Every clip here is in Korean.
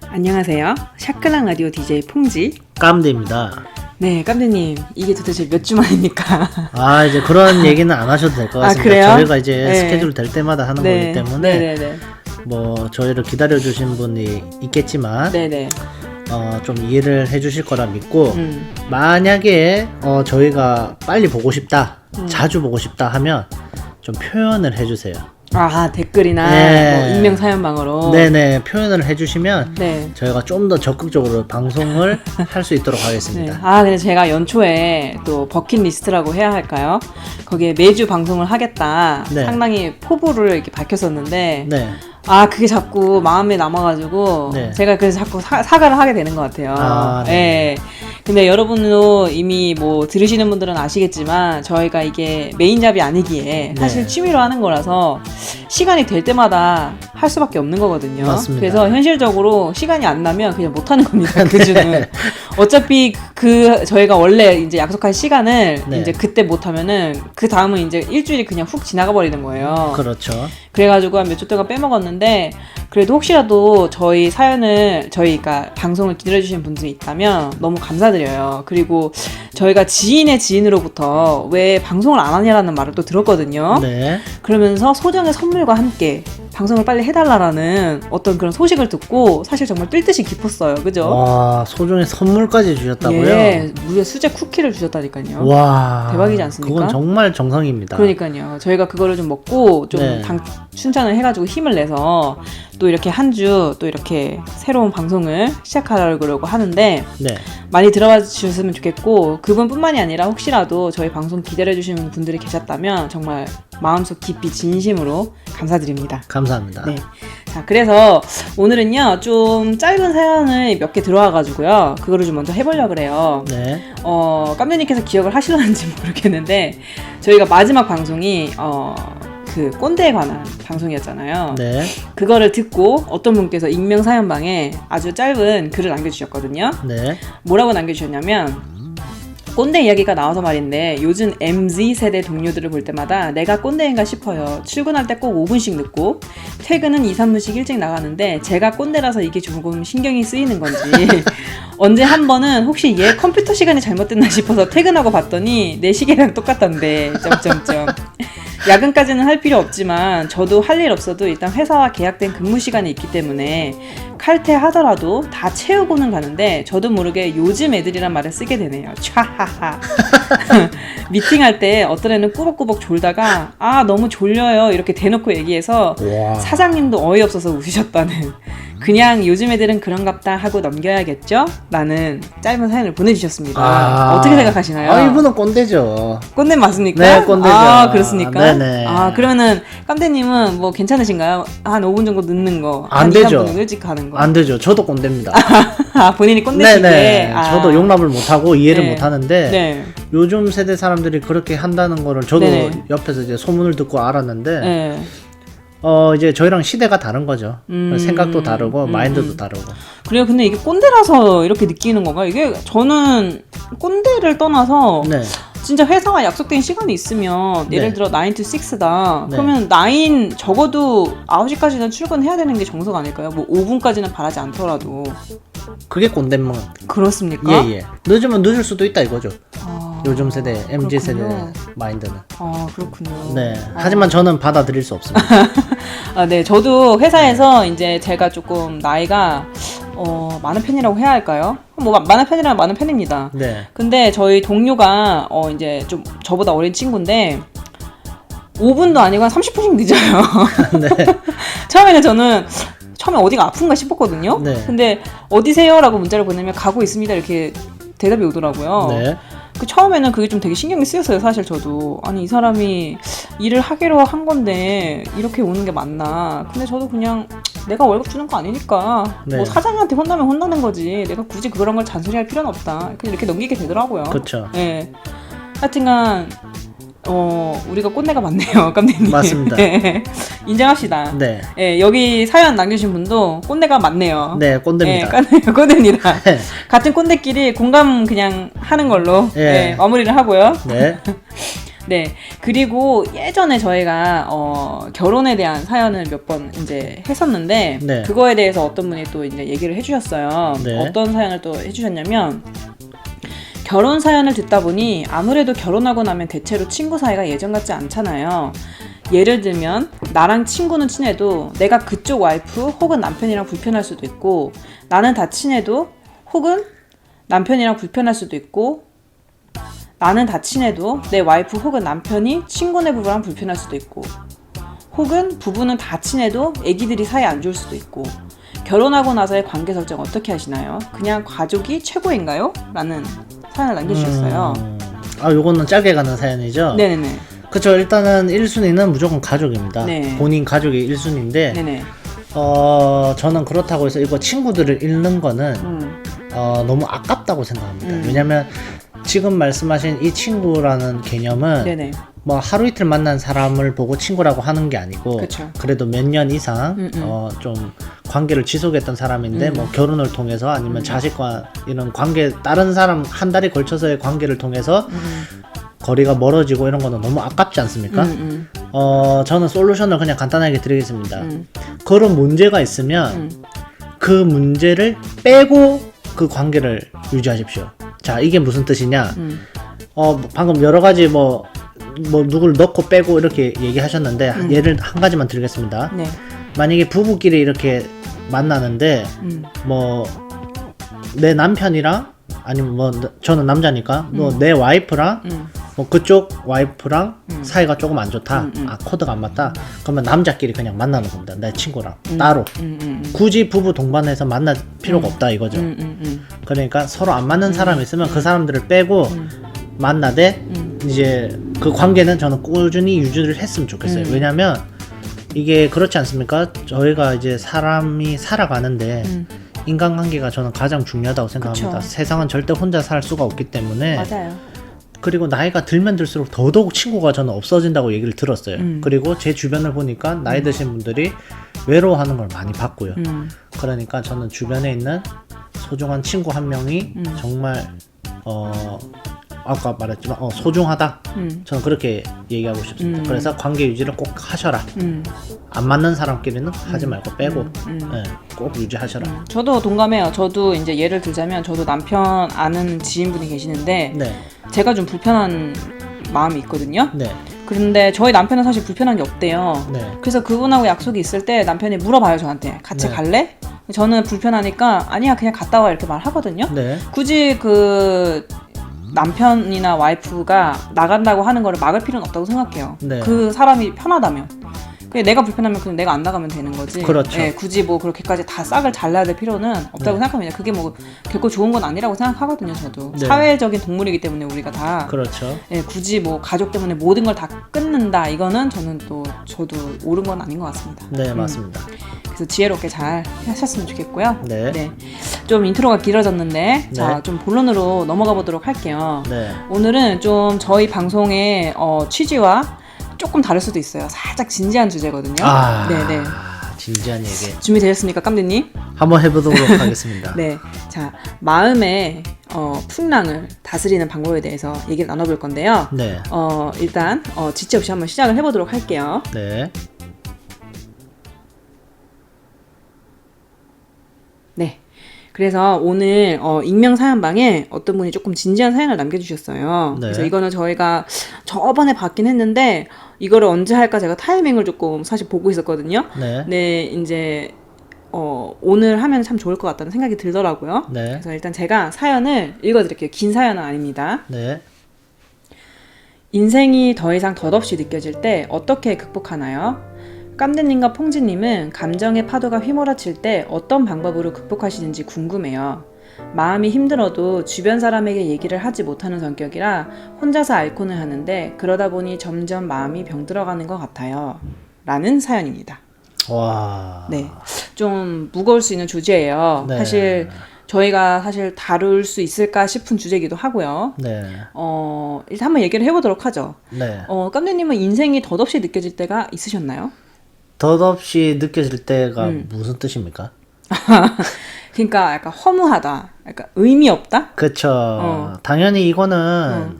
안녕하세요. 샤클랑 라디오 DJ 퐁지 깜대입니다. 네, 깜대님, 이게 도대체 몇 주 만입니까? 이제 그런 얘기는 안 하셔도 될 것 같습니다. 그래요? 저희가 이제 네. 스케줄 될 때마다 하는 네. 거기 때문에 네네네. 뭐 저희를 기다려주신 분이 있겠지만 네네. 좀 이해를 해주실 거라 믿고 만약에 저희가 빨리 보고 싶다, 자주 보고 싶다 하면 좀 표현을 해주세요. 댓글이나 네. 뭐 익명 사연방으로. 네네, 표현을 해주시면 네. 저희가 좀 더 적극적으로 방송을 할 수 있도록 하겠습니다. 네. 근데 제가 연초에 또 버킷리스트라고 해야 할까요? 거기에 매주 방송을 하겠다. 네. 상당히 포부를 이렇게 밝혔었는데. 네. 그게 자꾸 마음에 남아가지고 네. 제가 그래서 자꾸 사과를 하게 되는 것 같아요. 네. 근데 여러분도 이미 뭐 들으시는 분들은 아시겠지만 저희가 이게 메인잡이 아니기에 사실 네. 취미로 하는 거라서 시간이 될 때마다 할 수밖에 없는 거거든요. 맞습니다. 그래서 현실적으로 시간이 안 나면 그냥 못 하는 겁니다. 그 주는. 어차피 저희가 원래 이제 약속한 시간을 네. 이제 그때 못 하면은 그 다음은 이제 일주일이 그냥 훅 지나가 버리는 거예요. 그렇죠. 그래가지고 한 몇 주 동안 빼먹었는데 그래도 혹시라도 저희 사연을 저희가 방송을 기다려주신 분들이 있다면 너무 감사드려요. 그리고 저희가 지인의 지인으로부터 왜 방송을 안 하냐라는 말을 또 들었거든요. 네. 그러면서 소정의 선물과 함께 방송을 빨리 해달라라는 어떤 그런 소식을 듣고 사실 정말 뛸 듯이 기뻤어요. 그죠? 와, 소정의 선물까지 주셨다고요? 예, 무려 수제 쿠키를 주셨다니까요. 와, 대박이지 않습니까? 그건 정말 정성입니다. 그러니까요. 저희가 그거를 좀 먹고 좀 네. 춘천을 해가지고 힘을 내서 또 이렇게 한 주 또 이렇게 새로운 방송을 시작하려고 하는데 네. 많이 들어와 주셨으면 좋겠고 그분뿐만이 아니라 혹시라도 저희 방송 기다려주시는 분들이 계셨다면 정말 마음속 깊이 진심으로 감사드립니다. 감사합니다. 네. 자, 그래서 오늘은요 좀 짧은 사연을 몇 개 들어와가지고요 그거를 좀 먼저 해보려고 그래요. 네. 깜대님께서 기억을 하실런지 모르겠는데 저희가 마지막 방송이 그 꼰대에 관한 방송이었잖아요. 네. 그거를 듣고 어떤 분께서 익명 사연방에 아주 짧은 글을 남겨주셨거든요. 네. 뭐라고 남겨주셨냐면 꼰대 이야기가 나와서 말인데 요즘 MZ 세대 동료들을 볼 때마다 내가 꼰대인가 싶어요. 출근할 때 꼭 5분씩 늦고 퇴근은 2, 3분씩 일찍 나가는데 제가 꼰대라서 이게 조금 신경이 쓰이는 건지 언제 한 번은 혹시 얘 컴퓨터 시간이 잘못됐나 싶어서 퇴근하고 봤더니 내 시계랑 똑같던데 점점점 야근까지는 할 필요 없지만 저도 할 일 없어도 일단 회사와 계약된 근무 시간이 있기 때문에 칼퇴하더라도 다 채우고는 가는데 저도 모르게 요즘 애들이란 말을 쓰게 되네요. 촤하하. 미팅할 때 어떤 애는 꾸벅꾸벅 졸다가 너무 졸려요 이렇게 대놓고 얘기해서 와. 사장님도 어이없어서 웃으셨다는 그냥 요즘 애들은 그런갑다 하고 넘겨야겠죠? 라는 짧은 사연을 보내주셨습니다. 어떻게 생각하시나요? 이분은 꼰대죠. 꼰대 맞습니까? 네, 꼰대죠. 그렇습니까? 네네. 그러면은 깜대님은 뭐 괜찮으신가요? 한 5분 정도 늦는 거, 안 한 되죠. 2, 3분 일찍 가는 거. 안 되죠. 저도 꼰대입니다. 본인이 꼰대시기에. 네네. 저도 용납을 못하고 이해를 네. 못하는데 네. 요즘 세대 사람들이 그렇게 한다는 거를 저도 네네. 옆에서 이제 소문을 듣고 알았는데 네. 이제 저희랑 시대가 다른 거죠. 생각도 다르고 마인드도 다르고. 그래요. 근데 이게 꼰대라서 이렇게 느끼는 건가요? 이게 저는 꼰대를 떠나서 네. 진짜 회사가 약속된 시간이 있으면 네. 예를 들어 9 to 6다. 네. 그러면 9 적어도 9시까지는 출근해야 되는 게 정석 아닐까요? 뭐 5분까지는 바라지 않더라도. 그게 꼰대만. 그렇습니까? 예. 늦으면 늦을 수도 있다 이거죠. 요즘 세대, MZ 세대 그렇군요. 마인드는. 그렇군요. 네. 하지만 저는 받아들일 수 없습니다. 네. 저도 회사에서 이제 제가 조금 나이가 많은 편이라고 해야 할까요? 뭐 많은 편이라면 많은 편입니다. 네. 근데 저희 동료가 이제 좀 저보다 어린 친구인데 5분도 아니고 한 30분씩 늦어요. 네. 처음에 어디가 아픈가 싶었거든요. 네. 근데 어디세요? 라고 문자를 보내면 가고 있습니다. 이렇게 대답이 오더라고요. 네. 처음에는 그게 좀 되게 신경이 쓰였어요. 사실 저도. 아니 이 사람이 일을 하기로 한 건데 이렇게 오는 게 맞나. 근데 저도 그냥 내가 월급 주는 거 아니니까 네. 뭐 사장님한테 혼나면 혼나는 거지 내가 굳이 그런 걸 잔소리할 필요는 없다. 그냥 이렇게 넘기게 되더라고요. 그렇죠. 네. 하여튼간 우리가 꼰대가 많네요, 깜대님. 맞습니다. 네. 인정합시다. 네. 예, 여기 사연 남겨주신 분도 꼰대가 많네요. 네, 꼰대입니다. 예, 꼰대입니다. 같은 꼰대끼리 공감 그냥 하는 걸로 예, 마무리를 하고요. 네. 네. 그리고 예전에 저희가 결혼에 대한 사연을 몇 번 이제 했었는데 네. 그거에 대해서 어떤 분이 또 이제 얘기를 해주셨어요. 네. 어떤 사연을 또 해주셨냐면 결혼 사연을 듣다 보니 아무래도 결혼하고 나면 대체로 친구 사이가 예전 같지 않잖아요. 예를 들면 나랑 친구는 친해도 내가 그쪽 와이프 혹은 남편이랑 불편할 수도 있고 나는 다 친해도 혹은 남편이랑 불편할 수도 있고 나는 다 친해도 내 와이프 혹은 남편이 친구네 부부랑 불편할 수도 있고 혹은 부부는 다 친해도 애기들이 사이 안 좋을 수도 있고 결혼하고 나서의 관계 설정 어떻게 하시나요? 그냥 가족이 최고인가요? 라는 사연을 남겨주셨어요. 요거는 짧게 가는 사연이죠? 네네네. 그쵸. 일단은 1순위는 무조건 가족입니다. 네. 본인 가족이 1순위인데 네네. 저는 그렇다고 해서 이거 친구들을 잃는 거는 너무 아깝다고 생각합니다. 왜냐면 지금 말씀하신 이 친구라는 개념은 네네. 뭐 하루 이틀 만난 사람을 보고 친구라고 하는 게 아니고 그쵸. 그래도 몇 년 이상 좀 관계를 지속했던 사람인데 뭐 결혼을 통해서 아니면 자식과 이런 관계 다른 사람 한 달에 걸쳐서의 관계를 통해서 거리가 멀어지고 이런 거는 너무 아깝지 않습니까? 저는 솔루션을 그냥 간단하게 드리겠습니다. 그런 문제가 있으면 그 문제를 빼고 그 관계를 유지하십시오. 자, 이게 무슨 뜻이냐? 방금 여러 가지 뭐 누구를 넣고 빼고 이렇게 얘기하셨는데 예를 한 가지만 드리겠습니다. 네. 만약에 부부끼리 이렇게 만나는데 뭐 내 남편이랑 아니면 뭐 저는 남자니까 뭐 내 와이프랑 뭐 그쪽 와이프랑 사이가 조금 안 좋다. 코드가 안 맞다. 그러면 남자끼리 그냥 만나는 겁니다. 내 친구랑 따로. 굳이 부부 동반해서 만날 필요가 없다 이거죠. 그러니까 서로 안 맞는 사람이 있으면 그 사람들을 빼고 만나되 이제 그 관계는 저는 꾸준히 유지를 했으면 좋겠어요. 왜냐면 이게 그렇지 않습니까? 저희가 이제 사람이 살아가는데 인간관계가 저는 가장 중요하다고 생각합니다. 그쵸. 세상은 절대 혼자 살 수가 없기 때문에. 맞아요. 그리고 나이가 들면 들수록 더더욱 친구가 저는 없어진다고 얘기를 들었어요. 그리고 제 주변을 보니까 나이 드신 분들이 외로워하는 걸 많이 봤고요. 그러니까 저는 주변에 있는 소중한 친구 한 명이 정말 아까 말했지만 소중하다. 저는 그렇게 얘기하고 싶습니다. 그래서 관계 유지를 꼭 하셔라. 안 맞는 사람끼리는 하지 말고 빼고 네, 꼭 유지하셔라. 저도 동감해요. 저도 이제 예를 들자면 저도 남편 아는 지인분이 계시는데 네. 제가 좀 불편한 마음이 있거든요. 네. 그런데 저희 남편은 사실 불편한 게 없대요. 네. 그래서 그분하고 약속이 있을 때 남편이 물어봐요, 저한테. 같이 네. 갈래? 저는 불편하니까 아니야, 그냥 갔다 와 이렇게 말하거든요. 네. 굳이 그 남편이나 와이프가 나간다고 하는 거를 막을 필요는 없다고 생각해요. 네. 그 사람이 편하다면. 그냥 내가 불편하면 그냥 내가 안 나가면 되는 거지. 그렇죠. 예, 굳이 뭐 그렇게까지 다 싹을 잘라야 될 필요는 없다고 생각합니다. 그게 뭐 결코 좋은 건 아니라고 생각하거든요, 저도. 네. 사회적인 동물이기 때문에 우리가 다. 그렇죠. 예, 굳이 뭐 가족 때문에 모든 걸 다 끊는다. 이거는 저도 옳은 건 아닌 것 같습니다. 네, 맞습니다. 그래서 지혜롭게 잘 하셨으면 좋겠고요. 네. 좀 인트로가 길어졌는데, 네. 자, 좀 본론으로 넘어가 보도록 할게요. 네. 오늘은 좀 저희 방송의 취지와 조금 다를 수도 있어요. 살짝 진지한 주제거든요. 네네. 진지한 얘기 준비되셨습니까, 깜디님? 한번 해보도록 하겠습니다. 네. 자, 마음의 풍랑을 다스리는 방법에 대해서 얘기를 나눠볼 건데요. 네. 일단 지체 없이 한번 시작을 해보도록 할게요. 네. 네. 그래서 오늘 익명 사연방에 어떤 분이 조금 진지한 사연을 남겨주셨어요. 네. 그래서 이거는 저희가 저번에 받긴 했는데 이거를 언제 할까 제가 타이밍을 조금 사실 보고 있었거든요. 네. 네, 이제 오늘 하면 참 좋을 것 같다는 생각이 들더라고요. 네. 그래서 일단 제가 사연을 읽어드릴게요. 긴 사연은 아닙니다. 네. 인생이 더 이상 덧없이 느껴질 때 어떻게 극복하나요? 깜드님과 퐁지님은 감정의 파도가 휘몰아칠 때 어떤 방법으로 극복하시는지 궁금해요. 마음이 힘들어도 주변 사람에게 얘기를 하지 못하는 성격이라 혼자서 앓고는 하는데 그러다 보니 점점 마음이 병들어가는 것 같아요. 라는 사연입니다. 와. 네, 좀 무거울 수 있는 주제예요. 네. 사실 저희가 사실 다룰 수 있을까 싶은 주제이기도 하고요. 네. 일단 한번 얘기를 해보도록 하죠. 네. 깜대님은 인생이 덧없이 느껴질 때가 있으셨나요? 덧없이 느껴질 때가 무슨 뜻입니까? 그러니까 약간 허무하다, 약간 의미 없다? 그쵸. 당연히 이거는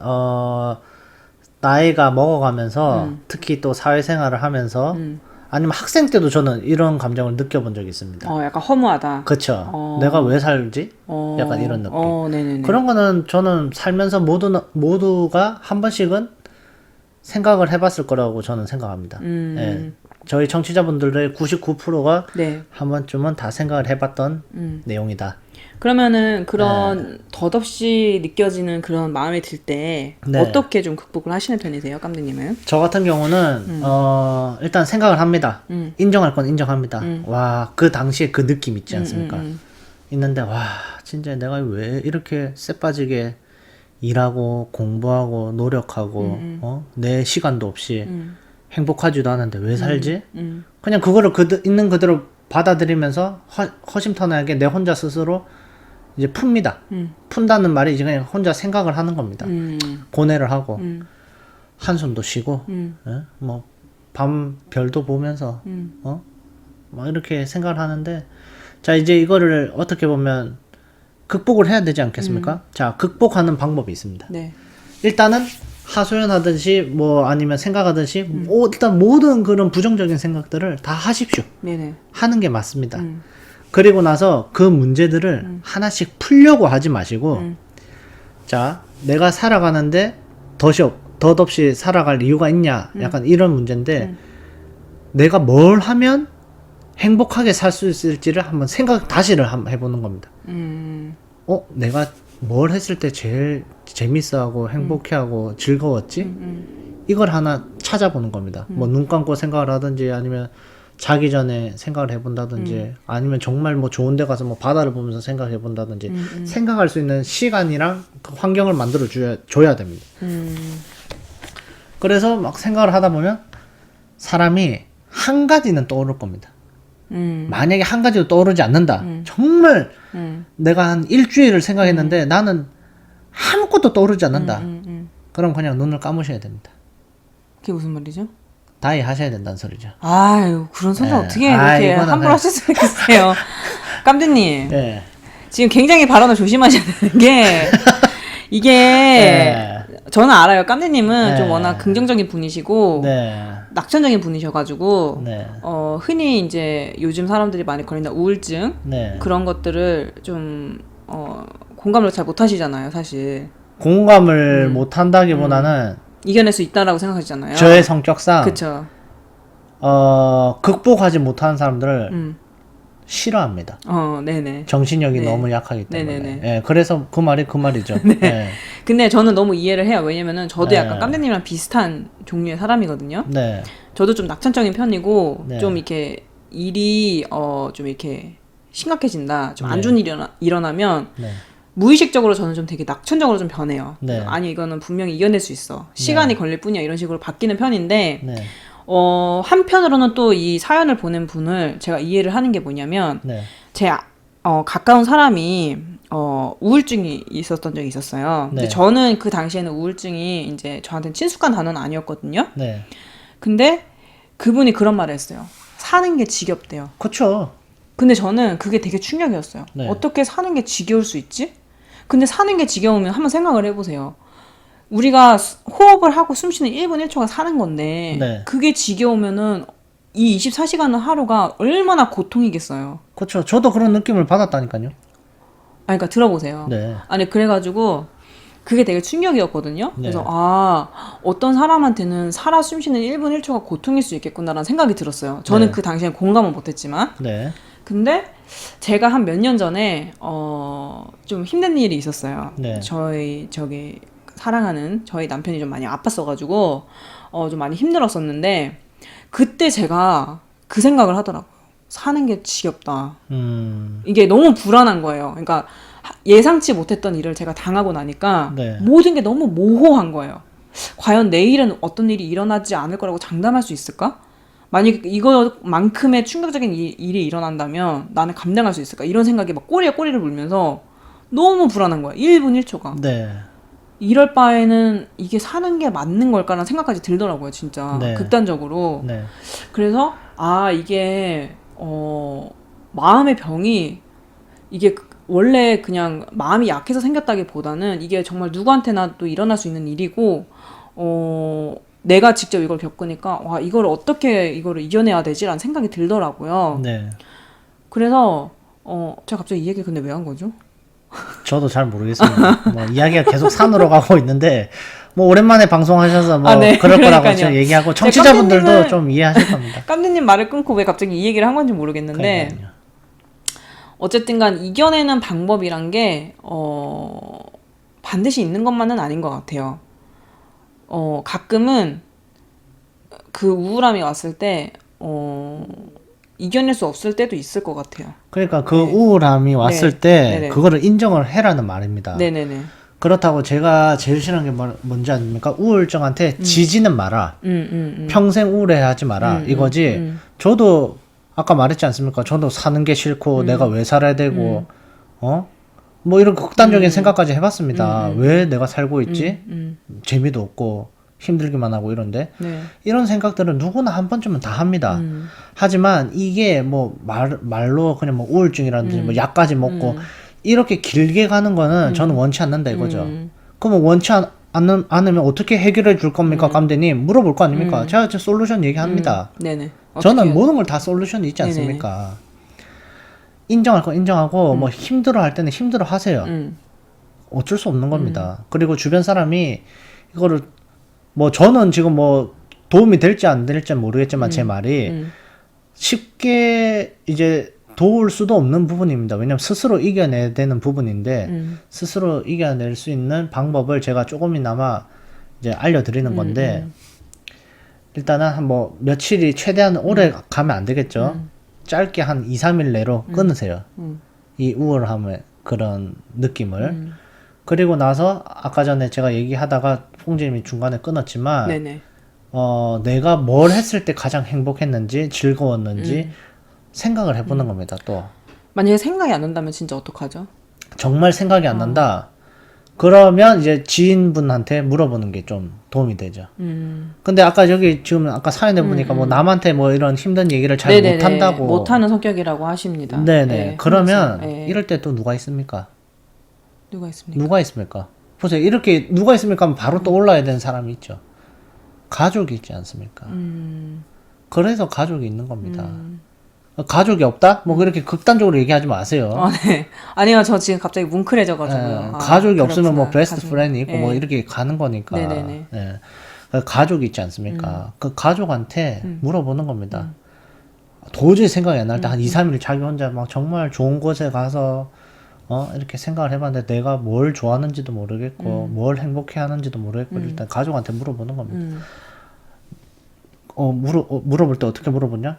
나이가 먹어가면서 특히 또 사회생활을 하면서 아니면 학생 때도 저는 이런 감정을 느껴본 적이 있습니다. 약간 허무하다. 그쵸. 내가 왜 살지? 약간 이런 느낌. 네네네. 그런 거는 저는 살면서 모두가 한 번씩은 생각을 해봤을 거라고 저는 생각합니다. 예. 저희 청취자분들의 99%가 네. 한 번쯤은 다 생각을 해봤던 내용이다. 그러면은 그런 덧없이 느껴지는 그런 마음이 들 때 네. 어떻게 좀 극복을 하시는 편이세요, 깜드님은? 저 같은 경우는 일단 생각을 합니다. 인정할 건 인정합니다. 와, 그 당시에 그 느낌 있지 않습니까? 있는데 와, 진짜 내가 왜 이렇게 쎄빠지게 일하고 공부하고 노력하고 내 시간도 없이 행복하지도 않은데 왜 살지? 그냥 그거를 있는 그대로 받아들이면서 허심탄회하게 내 혼자 스스로 이제 풉니다. 푼다는 말이 이제 그냥 혼자 생각을 하는 겁니다. 고뇌를 하고 한숨도 쉬고 예? 뭐 밤 별도 보면서 막 이렇게 생각을 하는데 자 이제 이거를 어떻게 보면 극복을 해야 되지 않겠습니까? 자 극복하는 방법이 있습니다. 네. 일단은 하소연하듯이 뭐 아니면 생각하듯이 일단 모든 그런 부정적인 생각들을 다 하십시오. 네네. 하는 게 맞습니다. 그리고 나서 그 문제들을 하나씩 풀려고 하지 마시고 자 내가 살아가는데 덧없이 살아갈 이유가 있냐 약간 이런 문제인데 내가 뭘 하면 행복하게 살 수 있을지를 한번 다시를 한번 해보는 겁니다. 내가 뭘 했을 때 제일 재밌어하고 행복해하고 즐거웠지? 이걸 하나 찾아보는 겁니다. 뭐 눈 감고 생각을 하든지 아니면 자기 전에 생각을 해본다든지 아니면 정말 뭐 좋은 데 가서 뭐 바다를 보면서 생각해 본다든지 생각할 수 있는 시간이랑 그 환경을 만들어 줘야 됩니다. 그래서 막 생각을 하다 보면 사람이 한 가지는 떠오를 겁니다. 만약에 한 가지도 떠오르지 않는다. 정말 내가 한 일주일을 생각했는데 나는 아무것도 떠오르지 않는다. 그럼 그냥 눈을 감으셔야 됩니다. 그게 무슨 말이죠? 다이 하셔야 된다는 소리죠. 아유, 그런 소리 네. 어떻게 이렇게 이거는 함부로 하셨으면 좋겠어요. 깜드님, 네. 지금 굉장히 발언을 조심하셔야 되는 게, 이게, 네. 저는 알아요. 깜드님은 네. 좀 워낙 긍정적인 분이시고, 네. 낙천적인 분이셔가지고, 네. 흔히 이제 요즘 사람들이 많이 걸린다 우울증, 네. 그런 것들을 좀, 공감을 잘 못하시잖아요, 사실. 공감을 못 한다기보다는 이겨낼 수 있다라고 생각하시잖아요. 저의 성격상 그쵸. 극복하지 못하는 사람들을 싫어합니다. 네네. 정신력이 네. 너무 약하기 때문에. 네네네. 예, 그래서 그 말이 그 말이죠. 네. 예. 근데 저는 너무 이해를 해요. 왜냐면은 저도 네. 약간 깜대님이랑 비슷한 종류의 사람이거든요. 네. 저도 좀 낙천적인 편이고, 네. 좀 이렇게 일이, 좀 이렇게 심각해진다. 좀 안 네. 좋은 일이 일어나면, 네. 무의식적으로 저는 좀 되게 낙천적으로 좀 변해요. 네. 아니, 이거는 분명히 이겨낼 수 있어. 시간이 걸릴 뿐이야. 이런 식으로 바뀌는 편인데, 네. 한편으로는 또 이 사연을 보낸 분을 제가 이해를 하는 게 뭐냐면, 네. 제 가까운 사람이 우울증이 있었던 적이 있었어요. 네. 근데 저는 그 당시에는 우울증이 이제 저한테는 친숙한 단어는 아니었거든요. 네. 근데 그분이 그런 말을 했어요. 사는 게 지겹대요. 그쵸. 근데 저는 그게 되게 충격이었어요. 네. 어떻게 사는 게 지겨울 수 있지? 근데 사는 게 지겨우면 한번 생각을 해보세요. 우리가 호흡을 하고 숨쉬는 1분 1초가 사는 건데 네. 그게 지겨우면은 이 24시간의 하루가 얼마나 고통이겠어요. 그쵸. 저도 그런 느낌을 받았다니까요. 그러니까 들어보세요. 네. 아니 그래가지고 그게 되게 충격이었거든요. 네. 그래서 어떤 사람한테는 살아 숨쉬는 1분 1초가 고통일 수 있겠구나라는 생각이 들었어요. 저는 네. 그 당시에 공감은 못했지만 네. 근데 제가 한 몇 년 전에 좀 힘든 일이 있었어요. 네. 저기 사랑하는 저희 남편이 좀 많이 아팠어가지고 좀 많이 힘들었었는데 그때 제가 그 생각을 하더라고요. 사는 게 지겹다. 이게 너무 불안한 거예요. 그러니까 예상치 못했던 일을 제가 당하고 나니까 네. 모든 게 너무 모호한 거예요. 과연 내일은 어떤 일이 일어나지 않을 거라고 장담할 수 있을까? 만약 이거만큼의 충격적인 일이 일어난다면 나는 감당할 수 있을까? 이런 생각이 막 꼬리에 꼬리를 물면서 너무 불안한 거야. 1분 1초가. 네. 이럴 바에는 이게 사는 게 맞는 걸까라는 생각까지 들더라고요, 진짜. 네. 극단적으로. 네. 그래서, 이게, 마음의 병이, 이게 원래 그냥 마음이 약해서 생겼다기보다는 이게 정말 누구한테나 또 일어날 수 있는 일이고, 내가 직접 이걸 겪으니까, 와, 이걸 어떻게 이거를 이겨내야 되지라는 생각이 들더라고요. 네. 그래서, 제가 갑자기 이 얘기 근데 왜 한 거죠? 저도 잘 모르겠습니다. 뭐 이야기가 계속 산으로 가고 있는데 뭐 오랜만에 방송하셔서 뭐 네. 그럴 거라고 그러니까요. 제가 얘기하고 청취자분들도 깜디님은 좀 이해하실 겁니다. 깜디님 말을 끊고 왜 갑자기 이 얘기를 한 건지 모르겠는데, 그러니까요. 어쨌든 간 이겨내는 방법이란 게, 반드시 있는 것만은 아닌 것 같아요. 가끔은 그 우울함이 왔을 때, 이겨낼 수 없을 때도 있을 것 같아요. 그러니까 그 네. 우울함이 왔을 네. 때 네네. 그거를 인정을 해라는 말입니다. 네네네. 그렇다고 제가 제일 싫어하는 게 뭔지 아닙니까? 우울증한테 지지는 마라. 평생 우울해하지 마라. 이거지. 저도 아까 말했지 않습니까? 저도 사는 게 싫고 내가 왜 살아야 되고 뭐 이런 극단적인 생각까지 해봤습니다. 왜 내가 살고 있지? 재미도 없고 힘들기만 하고 이런데 네. 이런 생각들은 누구나 한 번쯤은 다 합니다. 하지만 이게 뭐 말로 그냥 뭐 우울증이라든지 뭐 약까지 먹고 이렇게 길게 가는 거는 저는 원치 않는다 이거죠. 그러면 원치 않으면 어떻게 해결해 줄 겁니까, 깜대님? 물어볼 거 아닙니까? 제가 제 솔루션 얘기합니다. 네네. 저는 모든 걸 다 솔루션이 있지 않습니까? 인정할 거 인정하고 뭐 힘들어 할 때는 힘들어 하세요. 어쩔 수 없는 겁니다. 그리고 주변 사람이 이거를 뭐 저는 지금 뭐 도움이 될지 안 될지 모르겠지만 제 말이 쉽게 이제 도울 수도 없는 부분입니다. 왜냐면 스스로 이겨내야 되는 부분인데 스스로 이겨낼 수 있는 방법을 제가 조금이나마 이제 알려드리는 건데 일단은 한 뭐 며칠이 최대한 오래 가면 안 되겠죠. 짧게 한 2, 3일 내로 끊으세요. 이 우울함의 그런 느낌을. 그리고 나서 아까 전에 제가 얘기하다가 홍진님이 중간에 끊었지만 네네. 내가 뭘 했을 때 가장 행복했는지 즐거웠는지 생각을 해보는 겁니다. 또 만약에 생각이 안 난다면 진짜 어떡하죠? 정말 생각이 안 난다. 그러면 이제 지인분한테 물어보는 게 좀 도움이 되죠. 근데 아까 여기 지금 아까 사연에 보니까 뭐 남한테 뭐 이런 힘든 얘기를 잘 네네네. 못한다고. 못하는 성격이라고 하십니다. 네네. 네, 그러면 그래서, 네. 이럴 때 또 누가 있습니까? 누가 있습니까? 누가 있습니까? 보세요. 이렇게 누가 있습니까? 하면 바로 떠올라야 되는 사람이 있죠. 가족이 있지 않습니까? 그래서 가족이 있는 겁니다. 가족이 없다? 뭐 그렇게 극단적으로 얘기하지 마세요. 네. 아니요, 저 지금 갑자기 뭉클해져가지고요. 가족이 없으면 뭐 그렇구나. 베스트 가족. 프렌드 있고 네. 뭐 이렇게 가는 거니까. 네네네. 예. 가족이 있지 않습니까? 그 가족한테 물어보는 겁니다. 도저히 생각이 안 날 때 한 2, 3일 자기 혼자 막 정말 좋은 곳에 가서 이렇게 생각을 해봤는데 내가 뭘 좋아하는지도 모르겠고 뭘 행복해 하는지도 모르겠고 일단 가족한테 물어보는 겁니다. 물어볼 때 어떻게 물어보냐?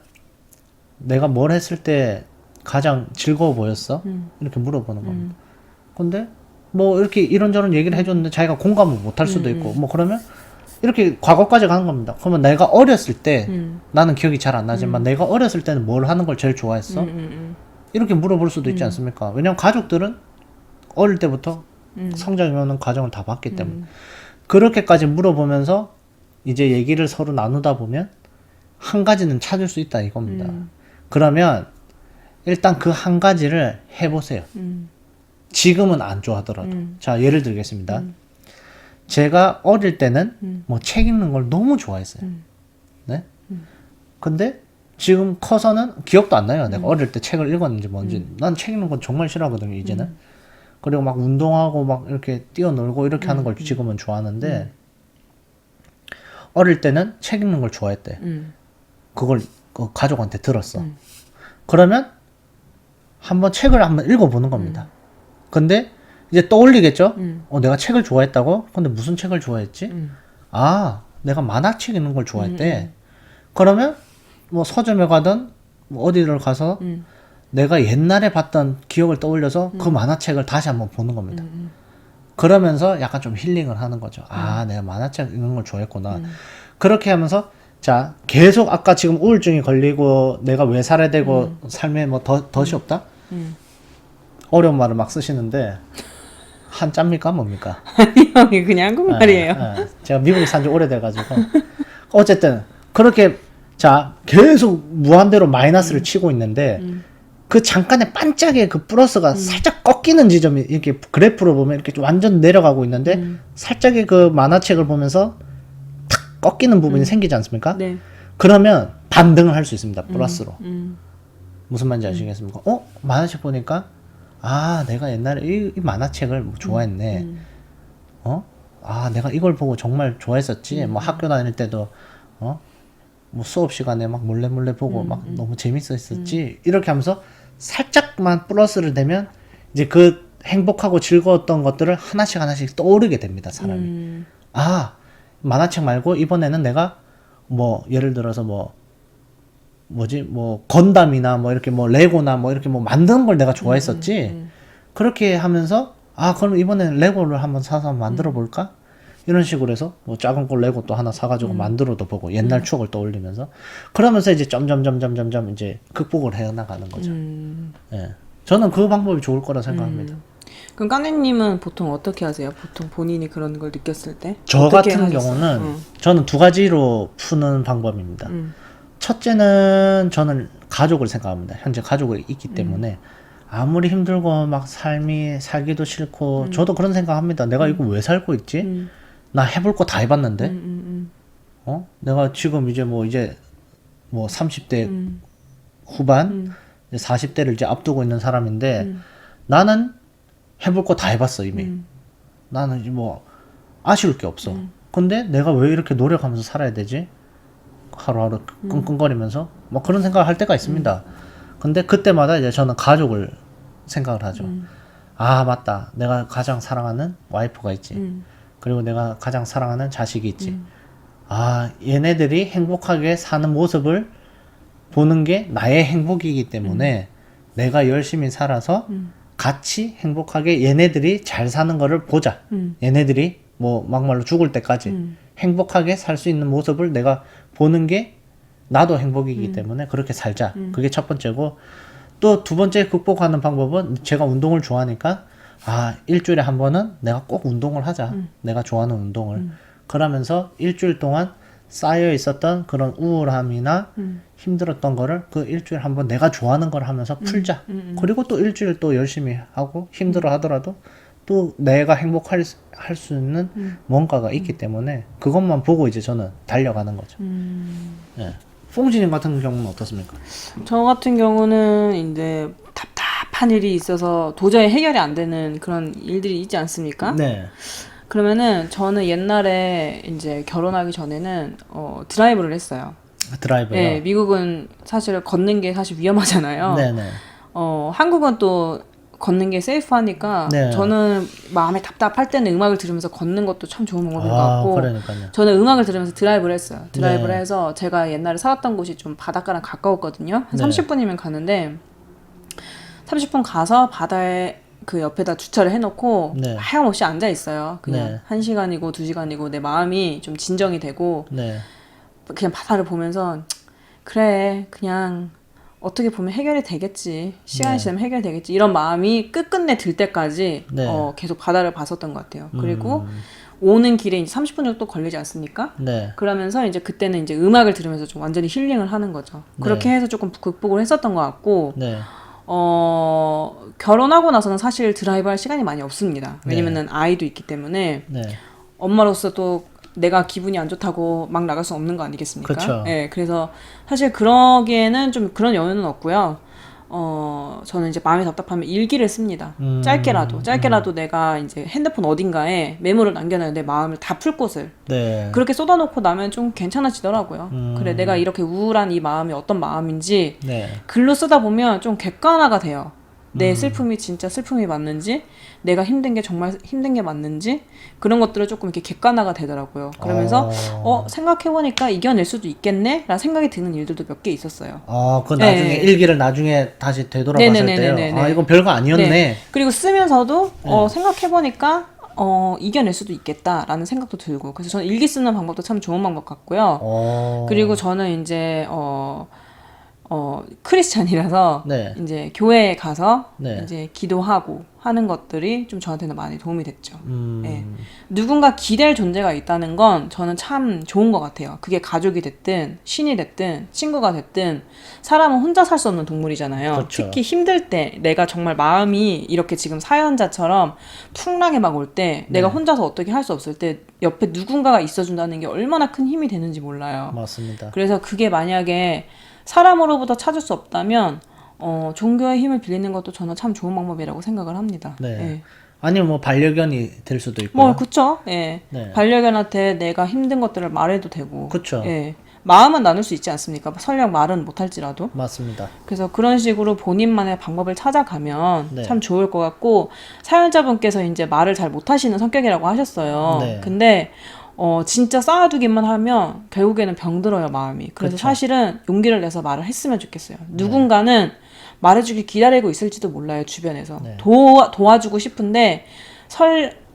내가 뭘 했을 때 가장 즐거워 보였어? 이렇게 물어보는 겁니다. 근데 뭐 이렇게 이런저런 얘기를 해줬는데 자기가 공감을 못 할 수도 있고 뭐 그러면 이렇게 과거까지 가는 겁니다. 그러면 내가 어렸을 때 나는 기억이 잘 안 나지만 내가 어렸을 때는 뭘 하는 걸 제일 좋아했어? 이렇게 물어볼 수도 있지 않습니까? 왜냐면 가족들은 어릴 때부터 성장해오는 과정을 다 봤기 때문에 그렇게까지 물어보면서 이제 얘기를 서로 나누다 보면 한 가지는 찾을 수 있다 이겁니다. 그러면 일단 그 한 가지를 해보세요. 지금은 안 좋아하더라도. 자, 예를 들겠습니다. 제가 어릴 때는 뭐 책 읽는 걸 너무 좋아했어요. 네? 근데 지금 커서는 기억도 안 나요. 내가 어릴 때 책을 읽었는지 뭔지. 난 책 읽는 건 정말 싫어하거든요, 이제는. 그리고 막 운동하고 막 이렇게 뛰어놀고 이렇게 하는 걸 지금은 좋아하는데 어릴 때는 책 읽는 걸 좋아했대. 그걸 가족한테 들었어. 그러면 한번 책을 한번 읽어보는 겁니다. 근데 이제 떠올리겠죠? 내가 책을 좋아했다고? 근데 무슨 책을 좋아했지? 아, 내가 만화책 읽는 걸 좋아했대. 그러면 뭐 서점에 가든 뭐 어디를 가서 내가 옛날에 봤던 기억을 떠올려서 그 만화책을 다시 한번 보는 겁니다. 그러면서 약간 좀 힐링을 하는 거죠. 아, 내가 만화책 읽는 걸 좋아했구나. 그렇게 하면서 자, 계속 아까 지금 우울증이 걸리고 내가 왜 살아야 되고 삶에 뭐 덫이 없다? 어려운 말을 막 쓰시는데 한자입니까 뭡니까? 아니 형이 그냥 한국말이에요. 제가 미국에 산 지 오래돼가지고 어쨌든 그렇게 자 계속 무한대로 마이너스를 치고 있는데 그 잠깐의 반짝의 그 플러스가 살짝 꺾이는 지점이 이렇게 그래프로 보면 이렇게 완전 내려가고 있는데 살짝의 그 만화책을 보면서 탁 꺾이는 부분이 생기지 않습니까? 네. 그러면 반등을 할 수 있습니다. 플러스로. 무슨 말인지 아시겠습니까? 만화책 보니까 아 내가 옛날에 이 만화책을 뭐 좋아했네. 내가 이걸 보고 정말 좋아했었지. 뭐 학교 다닐 때도 뭐 수업 시간에 막 몰래 보고 막 너무 재밌었었지. 이렇게 하면서 살짝만 플러스를 되면 이제 그 행복하고 즐거웠던 것들을 하나씩 떠오르게 됩니다. 사람이. 만화책 말고 이번에는 내가 뭐 예를 들어서 뭐 건담이나 뭐 이렇게 뭐 레고나 뭐 이렇게 뭐 만드는 걸 내가 좋아했었지. 그렇게 하면서 그럼 이번에는 레고를 한번 사서 만들어 볼까? 이런 식으로 해서 뭐 작은 걸 레고 또 하나 사가지고 만들어도 보고 옛날 추억을 떠올리면서 그러면서 이제 점점 이제 극복을 해 나가는 거죠. 예. 저는 그 방법이 좋을 거라 생각합니다. 그럼 까네님은 보통 어떻게 하세요? 보통 본인이 그런 걸 느꼈을 때? 저 어떻게 같은 하셨어요? 경우는 저는 두 가지로 푸는 방법입니다. 첫째는 저는 가족을 생각합니다. 현재 가족이 있기 때문에 아무리 힘들고 막 삶이 살기도 싫고 저도 그런 생각합니다. 내가 이거 왜 살고 있지? 나 해볼 거 다 해봤는데 내가 지금 이제 뭐 30대 후반 40대를 이제 앞두고 있는 사람인데 나는 해볼 거 다 해봤어 이미. 나는 이제 뭐 아쉬울 게 없어. 근데 내가 왜 이렇게 노력하면서 살아야 되지? 하루하루 끙끙거리면서 뭐 그런 생각을 할 때가 있습니다. 근데 그때마다 이제 저는 가족을 생각을 하죠. 맞다. 내가 가장 사랑하는 와이프가 있지. 그리고 내가 가장 사랑하는 자식이 있지. 얘네들이 행복하게 사는 모습을 보는 게 나의 행복이기 때문에 내가 열심히 살아서 같이 행복하게 얘네들이 잘 사는 거를 보자. 얘네들이 뭐 막말로 죽을 때까지 행복하게 살 수 있는 모습을 내가 보는 게 나도 행복이기 때문에 그렇게 살자. 그게 첫 번째고 또 두 번째 극복하는 방법은 제가 운동을 좋아하니까 일주일에 한 번은 내가 꼭 운동을 하자. 내가 좋아하는 운동을. 그러면서 일주일 동안 쌓여 있었던 그런 우울함이나 힘들었던 거를 그 일주일에 한 번 내가 좋아하는 걸 하면서 풀자. 그리고 또 일주일 또 열심히 하고 힘들어 하더라도 또 내가 행복할 수 있는 뭔가가 있기 때문에 그것만 보고 이제 저는 달려가는 거죠. 예. 뽕지님 같은 경우는 어떻습니까? 저 같은 경우는 이제 답답한 일이 있어서 도저히 해결이 안 되는 그런 일들이 있지 않습니까? 네. 그러면은 저는 옛날에 이제 결혼하기 전에는 드라이브를 했어요. 드라이브요? 네, 미국은 사실 걷는 게 사실 위험하잖아요. 네네. 한국은 또 걷는 게 세이프하니까 네. 저는 마음이 답답할 때는 음악을 들으면서 걷는 것도 참 좋은 방법인 것 같고 그러니까요. 저는 음악을 들으면서 드라이브를 했어요. 드라이브를 네. 해서 제가 옛날에 살았던 곳이 좀 바닷가랑 가까웠거든요. 한 네. 30분이면 가는데 30분 가서 바다에 그 옆에다 주차를 해놓고 네. 하염없이 앉아 있어요. 그냥 네. 1시간이고 2시간이고 내 마음이 좀 진정이 되고 네. 그냥 바다를 보면서 그래 그냥 어떻게 보면 해결이 되겠지. 시간이 지나면 해결되겠지. 이런 마음이 끝끝내 들 때까지 네. 계속 바다를 봤었던 것 같아요. 그리고 오는 길에 이제 30분 정도 걸리지 않습니까? 네. 그러면서 이제 그때는 이제 음악을 들으면서 좀 완전히 힐링을 하는 거죠. 그렇게 해서 조금 극복을 했었던 것 같고 네. 결혼하고 나서는 사실 드라이브 할 시간이 많이 없습니다. 왜냐면은 아이도 있기 때문에 네. 엄마로서 또 내가 기분이 안 좋다고 막 나갈 수 없는 거 아니겠습니까? 그쵸. 네, 그래서 사실 그러기에는 좀 그런 여유는 없고요. 저는 이제 마음이 답답하면 일기를 씁니다. 짧게라도 내가 이제 핸드폰 어딘가에 메모를 남겨놔요. 내 마음을 다 풀 곳을. 네. 그렇게 쏟아놓고 나면 좀 괜찮아지더라고요. 그래, 내가 이렇게 우울한 이 마음이 어떤 마음인지 네. 글로 쓰다 보면 좀 객관화가 돼요. 내 슬픔이 진짜 슬픔이 맞는지, 내가 힘든 게 정말 힘든 게 맞는지, 그런 것들을 조금 이렇게 객관화가 되더라고요. 그러면서, 생각해보니까 이겨낼 수도 있겠네? 라는 생각이 드는 일들도 몇 개 있었어요. 그 나중에 네. 일기를 나중에 다시 되돌아봤을 네네네네네. 때요. 이건 별거 아니었네. 네. 그리고 쓰면서도, 생각해보니까, 이겨낼 수도 있겠다라는 생각도 들고 그래서 저는 일기 쓰는 방법도 참 좋은 방법 같고요. 그리고 저는 이제 크리스찬이라서 네. 이제 교회에 가서 네. 이제 기도하고 하는 것들이 좀 저한테는 많이 도움이 됐죠. 네. 누군가 기댈 존재가 있다는 건 저는 참 좋은 것 같아요. 그게 가족이 됐든 신이 됐든 친구가 됐든 사람은 혼자 살 수 없는 동물이잖아요. 그렇죠. 특히 힘들 때 내가 정말 마음이 이렇게 지금 사연자처럼 풍랑에 막 올 때 내가 혼자서 어떻게 할 수 없을 때 옆에 누군가가 있어준다는 게 얼마나 큰 힘이 되는지 몰라요. 맞습니다. 그래서 그게 만약에 사람으로부터 찾을 수 없다면 종교의 힘을 빌리는 것도 저는 참 좋은 방법이라고 생각을 합니다. 네. 예. 아니면 뭐 반려견이 될 수도 있고. 뭐 그쵸. 예. 네. 반려견한테 내가 힘든 것들을 말해도 되고. 그쵸. 예. 마음은 나눌 수 있지 않습니까? 설령 말은 못할지라도. 맞습니다. 그래서 그런 식으로 본인만의 방법을 찾아가면 네. 참 좋을 것 같고 사연자분께서 이제 말을 잘 못하시는 성격이라고 하셨어요. 네. 근데 진짜 쌓아두기만 하면 결국에는 병들어요, 마음이. 그래서 그렇죠. 사실은 용기를 내서 말을 했으면 좋겠어요. 누군가는 말해주길 기다리고 있을지도 몰라요, 주변에서. 네. 도와주고 싶은데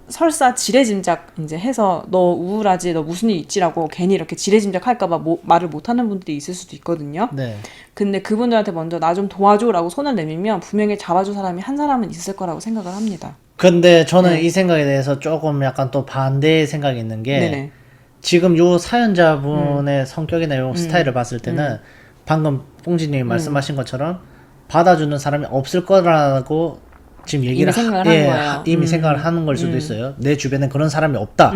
설사 지레짐작 이제 해서 너 우울하지, 너 무슨 일 있지라고 괜히 이렇게 지레짐작 할까봐 말을 못하는 분들이 있을 수도 있거든요. 네. 근데 그분들한테 먼저 나 좀 도와줘라고 손을 내밀면 분명히 잡아줄 사람이 한 사람은 있을 거라고 생각을 합니다. 근데 저는 네. 이 생각에 대해서 조금 약간 또 반대의 생각이 있는 게 네네. 지금 요 사연자분의 성격이나 요 스타일을 봤을 때는 방금 뽕지님이 말씀하신 것처럼 받아주는 사람이 없을 거라고 지금 얘기를 이미 생각을 한 거예요. 이미 생각을 하는 걸 수도 있어요. 내 주변에 그런 사람이 없다.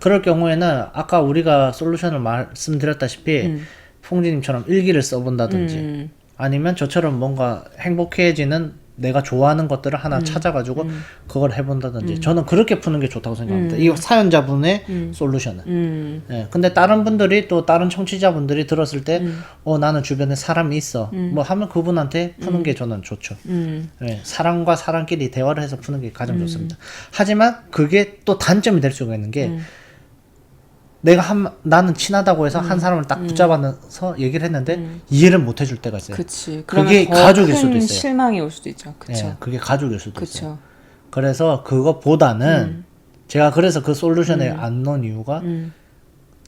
그럴 경우에는 아까 우리가 솔루션을 말씀드렸다시피 뽕지님처럼 일기를 써본다든지 아니면 저처럼 뭔가 행복해지는 내가 좋아하는 것들을 하나 찾아가지고 그걸 해본다든지 저는 그렇게 푸는 게 좋다고 생각합니다. 이 사연자분의 솔루션은. 예, 근데 다른 분들이 또 다른 청취자분들이 들었을 때 나는 주변에 사람이 있어 뭐 하면 그분한테 푸는 게 저는 좋죠. 예, 사람과 사람끼리 대화를 해서 푸는 게 가장 좋습니다. 하지만 그게 또 단점이 될 수가 있는 게 나는 친하다고 해서 한 사람을 딱 붙잡아서 얘기를 했는데 이해를 못 해줄 때가 있어요. 그치. 그게 그러면 더 가족일 큰 수도 있어요. 실망이 올 수도 있죠. 그쵸. 예, 그게 가족일 수도 있어요. 그쵸. 그래서 그것보다는 제가 그래서 그 솔루션에 안 넣은 이유가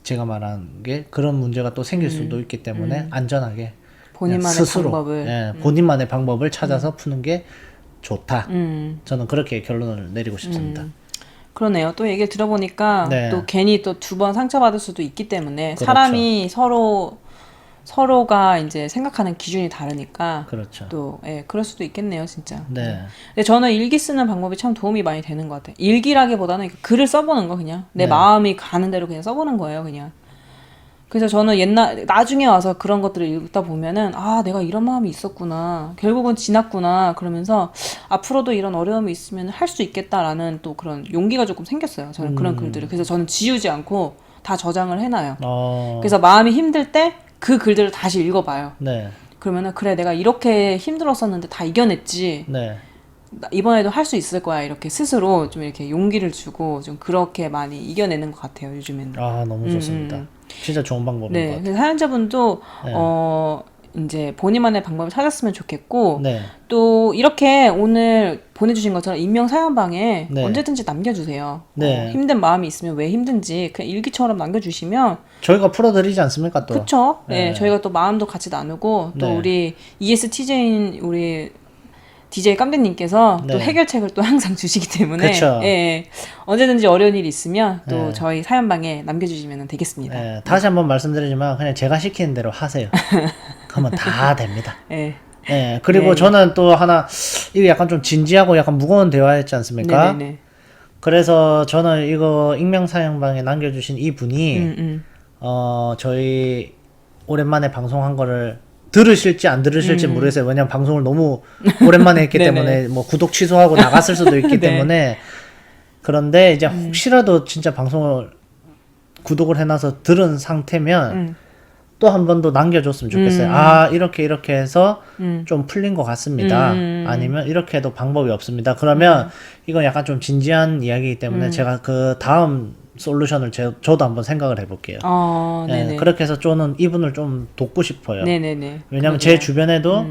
제가 말한 게 그런 문제가 또 생길 수도 있기 때문에 안전하게 본인만의 스스로 방법을. 본인만의 방법을 찾아서 푸는 게 좋다. 저는 그렇게 결론을 내리고 싶습니다. 그러네요. 또 얘기를 들어보니까 네. 또 괜히 또 두 번 상처받을 수도 있기 때문에 그렇죠. 사람이 서로가 이제 생각하는 기준이 다르니까 그렇죠. 또 그럴 수도 있겠네요, 진짜. 네. 근데 저는 일기 쓰는 방법이 참 도움이 많이 되는 것 같아요. 일기라기보다는 글을 써보는 거 그냥 내 네. 마음이 가는 대로 그냥 써보는 거예요, 그냥. 그래서 저는 나중에 와서 그런 것들을 읽다 보면은, 내가 이런 마음이 있었구나. 결국은 지났구나. 그러면서, 앞으로도 이런 어려움이 있으면 할 수 있겠다라는 또 그런 용기가 조금 생겼어요. 저는 그런 글들을. 그래서 저는 지우지 않고 다 저장을 해놔요. 그래서 마음이 힘들 때 그 글들을 다시 읽어봐요. 네. 그러면은, 그래, 내가 이렇게 힘들었었는데 다 이겨냈지. 네. 이번에도 할 수 있을 거야. 이렇게 스스로 좀 이렇게 용기를 주고 좀 그렇게 많이 이겨내는 것 같아요, 요즘에는. 너무 좋습니다. 진짜 좋은 방법인 것 네, 같아요. 그래서 사연자분도 네. 이제 본인만의 방법을 찾았으면 좋겠고 네. 또 이렇게 오늘 보내주신 것처럼 익명 사연방에 네. 언제든지 남겨주세요. 네. 힘든 마음이 있으면 왜 힘든지 그냥 일기처럼 남겨주시면 저희가 풀어드리지 않습니까 또? 그쵸? 네, 네. 저희가 또 마음도 같이 나누고 또 네. 우리 ESTJ인 우리 DJ 깜대님께서 또 네. 해결책을 또 항상 주시기 때문에 그쵸. 언제든지 어려운 일이 있으면 또 네. 저희 사연방에 남겨주시면 되겠습니다. 네, 다시 한번 말씀드리지만 그냥 제가 시키는 대로 하세요. 그러면 다 됩니다. 네. 네, 그리고 네. 저는 또 하나 이게 약간 좀 진지하고 약간 무거운 대화였지 않습니까? 네네네. 그래서 저는 이거 익명 사연방에 남겨주신 이 분이 저희 오랜만에 방송한 거를 들으실지 안 들으실지 모르겠어요. 왜냐면 방송을 너무 오랜만에 했기 네네. 때문에 뭐 구독 취소하고 나갔을 수도 있기 네. 때문에 그런데 이제 혹시라도 진짜 방송을 구독을 해놔서 들은 상태면 또 한 번 더 남겨줬으면 좋겠어요. 이렇게 해서 좀 풀린 것 같습니다. 아니면 이렇게 해도 방법이 없습니다. 그러면 이건 약간 좀 진지한 이야기이기 때문에 제가 그 다음 솔루션을 저도 한번 생각을 해볼게요. 네네. 그렇게 해서 저는 이분을 좀 돕고 싶어요. 네네네. 왜냐면 그러게요. 제 주변에도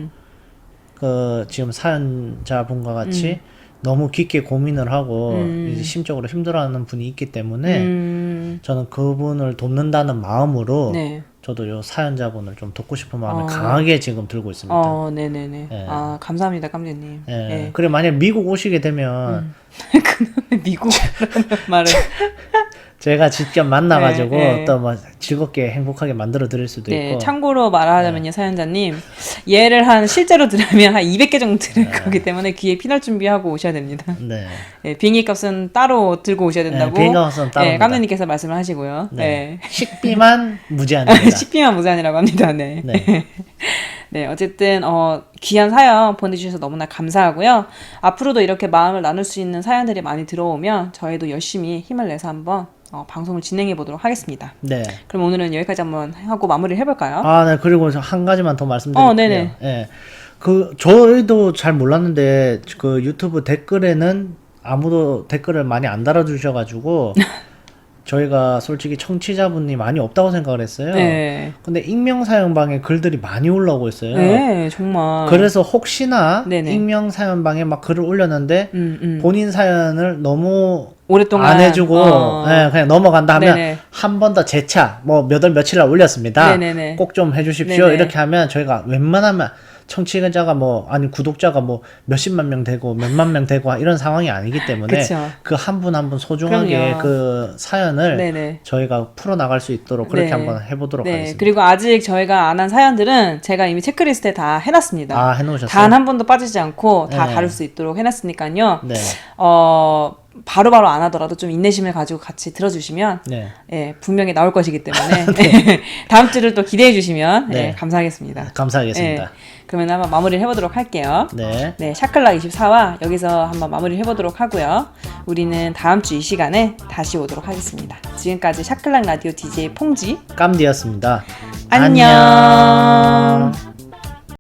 그 지금 사연자분과 같이 너무 깊게 고민을 하고 이제 심적으로 힘들어하는 분이 있기 때문에 저는 그분을 돕는다는 마음으로 네. 저도 요 사연자분을 좀 돕고 싶은 마음이 강하게 지금 들고 있습니다. 네네네. 예. 감사합니다, 깜제님. 예. 예. 그래 만약 미국 오시게 되면 그놈의 미국 말을. 제가 직접 만나가지고 네, 네. 또 뭐 즐겁게 행복하게 만들어 드릴 수도 네, 있고. 참고로 말하자면요, 사연자님. 얘를 실제로 들으면 한 200개 정도 들을 거기 때문에 귀에 피날 준비하고 오셔야 됩니다. 네. 네, 비행기 값은 따로 들고 오셔야 된다고. 비행기 값은 따로입니다. 깜제님께서 말씀을 하시고요. 네. 식비만 무제한입니다. 식비만 무제한이라고 합니다. 네. 네. 네, 어쨌든 귀한 사연 보내주셔서 너무나 감사하고요. 앞으로도 이렇게 마음을 나눌 수 있는 사연들이 많이 들어오면 저희도 열심히 힘을 내서 한번 방송을 진행해 보도록 하겠습니다. 네. 그럼 오늘은 여기까지 한번 하고 마무리를 해볼까요? 아, 네. 그리고 한 가지만 더 말씀드릴게요. 네네. 예. 저희도 잘 몰랐는데 그 유튜브 댓글에는 아무도 댓글을 많이 안 달아주셔가지고 저희가 솔직히 청취자분이 많이 없다고 생각을 했어요. 네. 근데 익명 사연방에 글들이 많이 올라오고 있어요. 네, 정말. 그래서 혹시나 네네. 익명 사연방에 막 글을 올렸는데 본인 사연을 너무 오랫동안 안 해주고 예, 그냥 넘어간다 하면 네네. 한 번 더 재차 뭐 몇 월 며칠 날 올렸습니다. 네네네. 꼭 좀 해주십시오. 네네. 이렇게 하면 저희가 웬만하면 청취자가 아니 구독자가 몇십만 명 되고 몇만 명 되고 이런 상황이 아니기 때문에 그쵸. 그 한 분 한 분 소중하게 그럼요. 그 사연을 네네. 저희가 풀어나갈 수 있도록 그렇게 네. 한번 해보도록 네, 하겠습니다. 그리고 아직 저희가 안 한 사연들은 제가 이미 체크리스트에 다 해놨습니다. 아, 해놓으셨어요? 단 한 번도 빠지지 않고 다 네. 다룰 수 있도록 해놨으니까요. 네. 바로바로 안 하더라도 좀 인내심을 가지고 같이 들어주시면 네. 예, 분명히 나올 것이기 때문에 다음 주를 또 기대해 주시면 네. 예, 감사하겠습니다. 감사하겠습니다. 예, 그러면 한번 마무리를 해보도록 할게요. 네. 네, 샤클락24와 여기서 한번 마무리를 해보도록 하고요. 우리는 다음 주 이 시간에 다시 오도록 하겠습니다. 지금까지 샤클락 라디오 DJ 퐁지 깜디였습니다. 안녕.